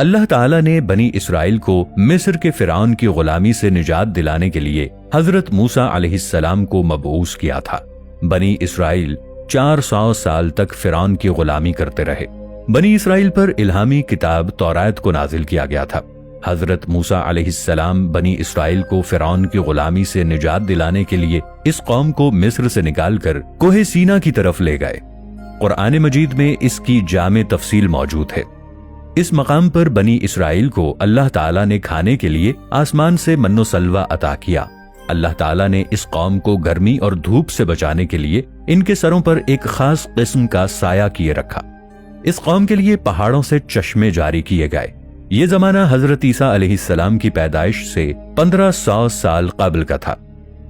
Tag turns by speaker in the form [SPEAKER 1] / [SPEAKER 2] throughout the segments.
[SPEAKER 1] اللہ تعالیٰ نے بنی اسرائیل کو مصر کے فرعون کی غلامی سے نجات دلانے کے لیے حضرت موسیٰ علیہ السلام کو مبعوث کیا تھا۔ بنی اسرائیل 400 سال تک فرعون کی غلامی کرتے رہے۔ بنی اسرائیل پر الہامی کتاب تورات کو نازل کیا گیا تھا۔ حضرت موسیٰ علیہ السلام بنی اسرائیل کو فرعون کی غلامی سے نجات دلانے کے لیے اس قوم کو مصر سے نکال کر کوہ سینا کی طرف لے گئے۔ قرآن مجید میں اس کی جامع تفصیل موجود ہے۔ اس مقام پر بنی اسرائیل کو اللہ تعالیٰ نے کھانے کے لیے آسمان سے من و سلوہ عطا کیا۔ اللہ تعالیٰ نے اس قوم کو گرمی اور دھوپ سے بچانے کے لیے ان کے سروں پر ایک خاص قسم کا سایہ کیے رکھا۔ اس قوم کے لیے پہاڑوں سے چشمے جاری کیے گئے۔ یہ زمانہ حضرت عیسیٰ علیہ السلام کی پیدائش سے 1500 سال قبل کا تھا۔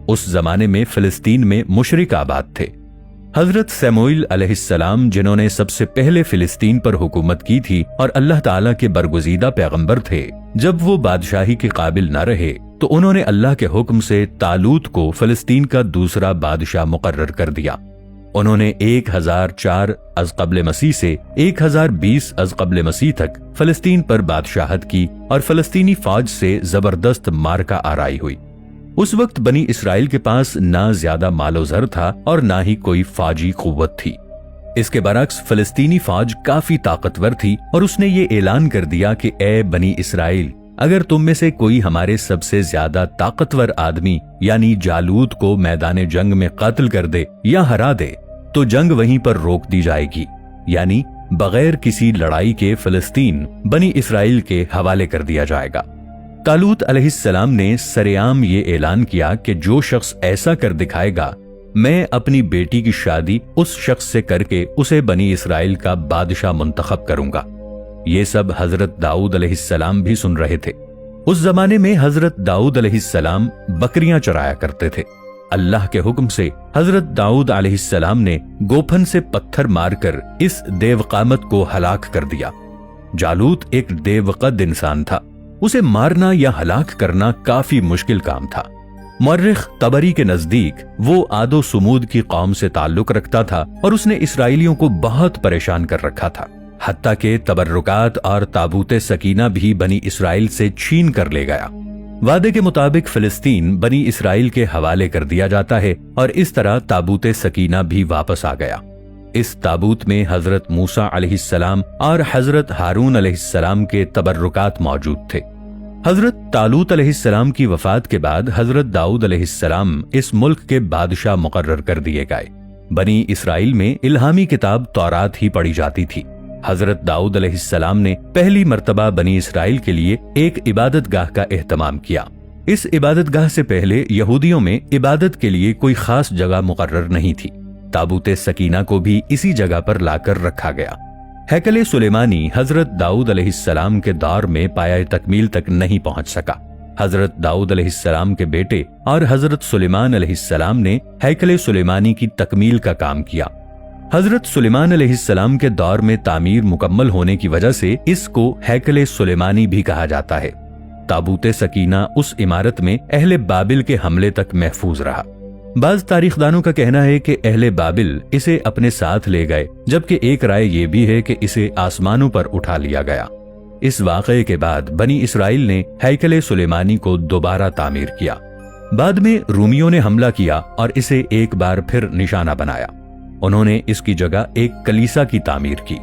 [SPEAKER 1] اس زمانے میں فلسطین میں مشرک آباد تھے۔ حضرت سموئیل علیہ السلام، جنہوں نے سب سے پہلے فلسطین پر حکومت کی تھی اور اللہ تعالیٰ کے برگزیدہ پیغمبر تھے، جب وہ بادشاہی کے قابل نہ رہے تو انہوں نے اللہ کے حکم سے طالوت کو فلسطین کا دوسرا بادشاہ مقرر کر دیا۔ انہوں نے 1004 از قبل مسیح سے 1020 از قبل مسیح تک فلسطین پر بادشاہت کی اور فلسطینی فوج سے زبردست مارکہ آرائی ہوئی۔ اس وقت بنی اسرائیل کے پاس نہ زیادہ مال و زر تھا اور نہ ہی کوئی فوجی قوت تھی۔ اس کے برعکس فلسطینی فوج کافی طاقتور تھی اور اس نے یہ اعلان کر دیا کہ اے بنی اسرائیل، اگر تم میں سے کوئی ہمارے سب سے زیادہ طاقتور آدمی یعنی جالوت کو میدان جنگ میں قتل کر دے یا ہرا دے تو جنگ وہیں پر روک دی جائے گی، یعنی بغیر کسی لڑائی کے فلسطین بنی اسرائیل کے حوالے کر دیا جائے گا۔ طالوت علیہ السلام نے سرعام یہ اعلان کیا کہ جو شخص ایسا کر دکھائے گا، میں اپنی بیٹی کی شادی اس شخص سے کر کے اسے بنی اسرائیل کا بادشاہ منتخب کروں گا۔ یہ سب حضرت داؤد علیہ السلام بھی سن رہے تھے۔ اس زمانے میں حضرت داؤد علیہ السلام بکریاں چرایا کرتے تھے۔ اللہ کے حکم سے حضرت داؤد علیہ السلام نے گوپھن سے پتھر مار کر اس دیوقامت کو ہلاک کر دیا۔ جالوت ایک دیوقد انسان تھا۔ اسے مارنا یا ہلاک کرنا کافی مشکل کام تھا۔ مورخ طبری کے نزدیک وہ عاد و سمود کی قوم سے تعلق رکھتا تھا اور اس نے اسرائیلیوں کو بہت پریشان کر رکھا تھا، حتیٰ کہ تبرکات اور تابوت سکینہ بھی بنی اسرائیل سے چھین کر لے گیا۔ وعدے کے مطابق فلسطین بنی اسرائیل کے حوالے کر دیا جاتا ہے اور اس طرح تابوت سکینہ بھی واپس آ گیا۔ اس تابوت میں حضرت موسیٰ علیہ السلام اور حضرت ہارون علیہ السلام کے تبرکات موجود تھے۔ حضرت طالوت علیہ السلام کی وفات کے بعد حضرت داؤد علیہ السلام اس ملک کے بادشاہ مقرر کر دیے گئے۔ بنی اسرائیل میں الہامی کتاب تورات ہی پڑھی جاتی تھی۔ حضرت داؤد علیہ السلام نے پہلی مرتبہ بنی اسرائیل کے لیے ایک عبادت گاہ کا اہتمام کیا۔ اس عبادت گاہ سے پہلے یہودیوں میں عبادت کے لیے کوئی خاص جگہ مقرر نہیں تھی۔ تابوت سکینہ کو بھی اسی جگہ پر لا کر رکھا گیا۔ ہیکل سلیمانی حضرت داؤد علیہ السلام کے دور میں پایہ تکمیل تک نہیں پہنچ سکا۔ حضرت داؤد علیہ السلام کے بیٹے اور حضرت سلیمان علیہ السلام نے ہیکل سلیمانی کی تکمیل کا کام کیا۔ حضرت سلیمان علیہ السلام کے دور میں تعمیر مکمل ہونے کی وجہ سے اس کو ہیکل سلیمانی بھی کہا جاتا ہے۔ تابوت سکینہ اس عمارت میں اہل بابل کے حملے تک محفوظ رہا۔ بعض تاریخ دانوں کا کہنا ہے کہ اہل بابل اسے اپنے ساتھ لے گئے، جبکہ ایک رائے یہ بھی ہے کہ اسے آسمانوں پر اٹھا لیا گیا۔ اس واقعے کے بعد بنی اسرائیل نے ہیکل سلیمانی کو دوبارہ تعمیر کیا۔ بعد میں رومیوں نے حملہ کیا اور اسے ایک بار پھر نشانہ بنایا۔ انہوں نے اس کی جگہ ایک کلیسا کی تعمیر کی۔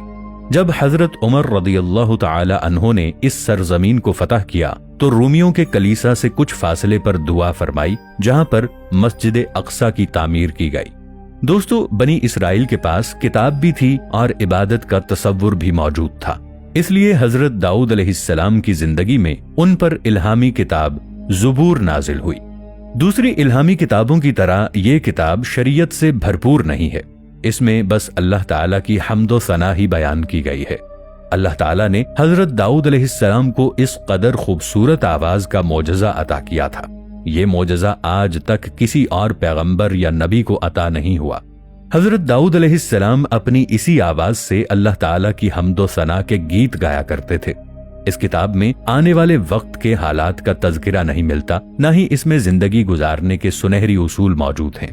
[SPEAKER 1] جب حضرت عمر رضی اللہ تعالی عنہ نے اس سرزمین کو فتح کیا تو رومیوں کے کلیسا سے کچھ فاصلے پر دعا فرمائی، جہاں پر مسجد اقصی کی تعمیر کی گئی۔ دوستو، بنی اسرائیل کے پاس کتاب بھی تھی اور عبادت کا تصور بھی موجود تھا، اس لیے حضرت داؤد علیہ السلام کی زندگی میں ان پر الہامی کتاب زبور نازل ہوئی۔ دوسری الہامی کتابوں کی طرح یہ کتاب شریعت سے بھرپور نہیں ہے، اس میں بس اللہ تعالیٰ کی حمد و ثنا ہی بیان کی گئی ہے۔ اللہ تعالیٰ نے حضرت داؤد علیہ السلام کو اس قدر خوبصورت آواز کا معجزہ عطا کیا تھا، یہ معجزہ آج تک کسی اور پیغمبر یا نبی کو عطا نہیں ہوا۔ حضرت داؤد علیہ السلام اپنی اسی آواز سے اللہ تعالیٰ کی حمد و ثنا کے گیت گایا کرتے تھے۔ اس کتاب میں آنے والے وقت کے حالات کا تذکرہ نہیں ملتا، نہ ہی اس میں زندگی گزارنے کے سنہری اصول موجود ہیں۔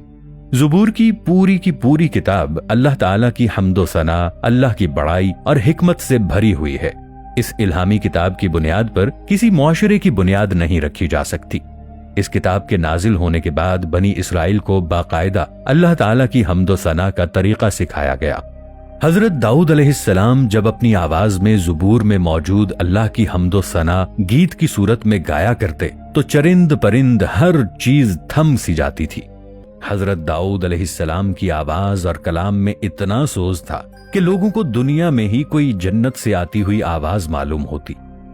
[SPEAKER 1] زبور کی پوری کتاب اللہ تعالیٰ کی حمد و ثنا، اللہ کی بڑائی اور حکمت سے بھری ہوئی ہے۔ اس الہامی کتاب کی بنیاد پر کسی معاشرے کی بنیاد نہیں رکھی جا سکتی۔ اس کتاب کے نازل ہونے کے بعد بنی اسرائیل کو باقاعدہ اللہ تعالیٰ کی حمد و ثنا کا طریقہ سکھایا گیا۔ حضرت داؤد علیہ السلام جب اپنی آواز میں زبور میں موجود اللہ کی حمد و ثنا گیت کی صورت میں گایا کرتے تو چرند پرند ہر چیز تھم سی جاتی تھی۔ حضرت داؤد علیہ السلام کی آواز اور کلام میں اتنا سوز تھا کہ لوگوں کو دنیا میں ہی کوئی جنت سے آتی ہوئی آواز معلوم ہوتی۔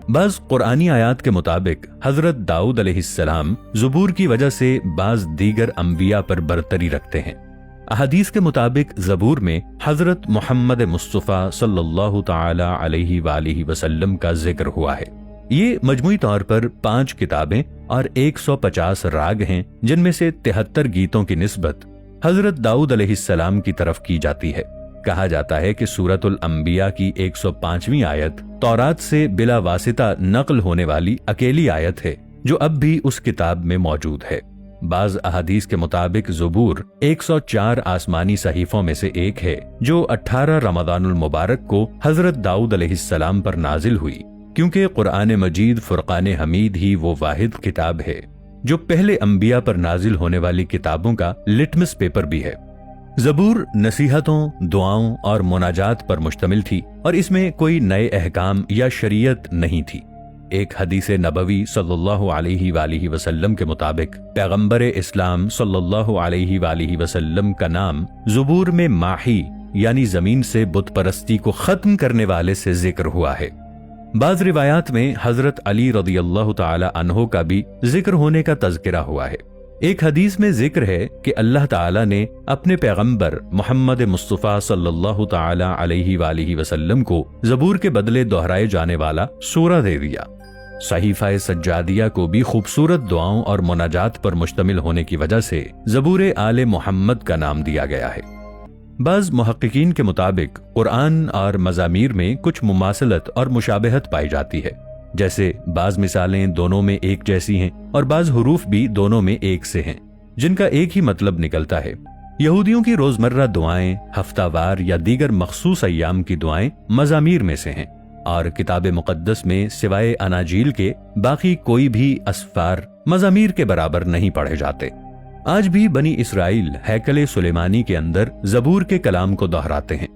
[SPEAKER 1] بعض قرآنی آیات کے مطابق حضرت داؤد علیہ السلام زبور کی وجہ سے بعض دیگر انبیاء پر برتری رکھتے ہیں۔ احادیث کے مطابق زبور میں حضرت محمد مصطفیٰ صلی اللہ تعالی علیہ وآلہ وسلم کا ذکر ہوا ہے۔ یہ مجموعی طور پر 5 کتابیں اور 150 راگ ہیں، جن میں سے 73 گیتوں کی نسبت حضرت داؤد علیہ السلام کی طرف کی جاتی ہے۔ کہا جاتا ہے کہ سورۃ الانبیاء کی 105ویں آیت تورات سے بلا واسطہ نقل ہونے والی اکیلی آیت ہے جو اب بھی اس کتاب میں موجود ہے۔ بعض احادیث کے مطابق زبور 104 آسمانی صحیفوں میں سے ایک ہے جو 18 رمضان المبارک کو حضرت داؤد علیہ السلام پر نازل ہوئی، کیونکہ قرآن مجید فرقان حمید ہی وہ واحد کتاب ہے جو پہلے انبیاء پر نازل ہونے والی کتابوں کا لٹمس پیپر بھی ہے۔ زبور نصیحتوں، دعاؤں اور مناجات پر مشتمل تھی اور اس میں کوئی نئے احکام یا شریعت نہیں تھی۔ ایک حدیث نبوی صلی اللہ علیہ وآلہ وسلم کے مطابق پیغمبر اسلام صلی اللہ علیہ وآلہ وسلم کا نام زبور میں ماحی یعنی زمین سے بت پرستی کو ختم کرنے والے سے ذکر ہوا ہے۔ بعض روایات میں حضرت علی رضی اللہ تعالی عنہ کا بھی ذکر ہونے کا تذکرہ ہوا ہے۔ ایک حدیث میں ذکر ہے کہ اللہ تعالی نے اپنے پیغمبر محمد مصطفیٰ صلی اللہ تعالی علیہ وآلہ وسلم کو زبور کے بدلے دہرائے جانے والا سورہ دے دیا۔ صحیفہ سجادیہ کو بھی خوبصورت دعاؤں اور مناجات پر مشتمل ہونے کی وجہ سے زبور آل محمد کا نام دیا گیا ہے۔ بعض محققین کے مطابق قرآن اور مزامیر میں کچھ مماثلت اور مشابہت پائی جاتی ہے، جیسے بعض مثالیں دونوں میں ایک جیسی ہیں اور بعض حروف بھی دونوں میں ایک سے ہیں، جن کا ایک ہی مطلب نکلتا ہے۔ یہودیوں کی روزمرہ دعائیں، ہفتہ وار یا دیگر مخصوص ایام کی دعائیں مزامیر میں سے ہیں، اور کتاب مقدس میں سوائے اناجیل کے باقی کوئی بھی اسفار مزامیر کے برابر نہیں پڑھے جاتے۔ آج بھی بنی اسرائیل ہیکل سلیمانی کے اندر زبور کے کلام کو دہراتے ہیں۔